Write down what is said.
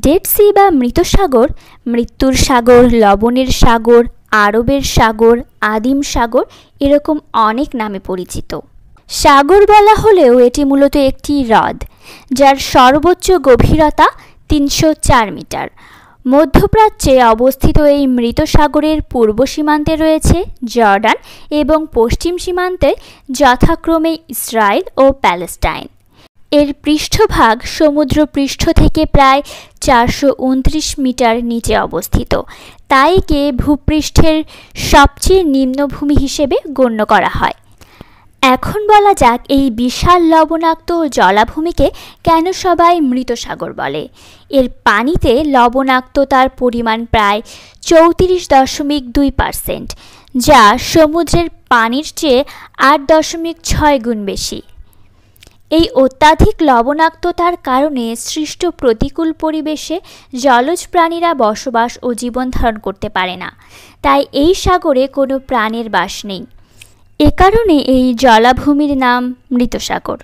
Dead C বা মৃত সাগর মৃত্যুর সাগর, লবণের সাগর, আরবের সাগর, আদিম সাগর এরকম অনেক নামে পরিচিত। সাগর বলা হলেও এটি মূলত একটি হ্রদ, যার সর্বোচ্চ গভীরতা 304 মিটার। মধ্যপ্রাচ্যে অবস্থিত এই মৃত সাগরের পূর্ব সীমান্তে রয়েছে জর্ডান এবং পশ্চিম সীমান্তে যথাক্রমে ইসরায়েল ও প্যালেস্টাইন। এর পৃষ্ঠভাগ সমুদ্র পৃষ্ঠ থেকে প্রায় 429 মিটার নিচে অবস্থিত, তাই একে ভূপৃষ্ঠের সবচেয়ে নিম্নভূমি হিসেবে গণ্য করা হয়। এখন বলা যাক এই বিশাল লবণাক্ত জলাভূমিকে কেন সবাই মৃত সাগর বলে। এর পানিতে লবণাক্ততার পরিমাণ প্রায় 34.2%, যা সমুদ্রের পানির চেয়ে 8.6 গুণ বেশি। এই অত্যাধিক লবণাক্ততার কারণে সৃষ্ট প্রতিকূল পরিবেশে জলজ প্রাণীরা বসবাস ও জীবন ধারণ করতে পারে না, তাই এই সাগরে কোনো প্রাণের বাস নেই। এ কারণে এই জলাভূমির নাম মৃত সাগর।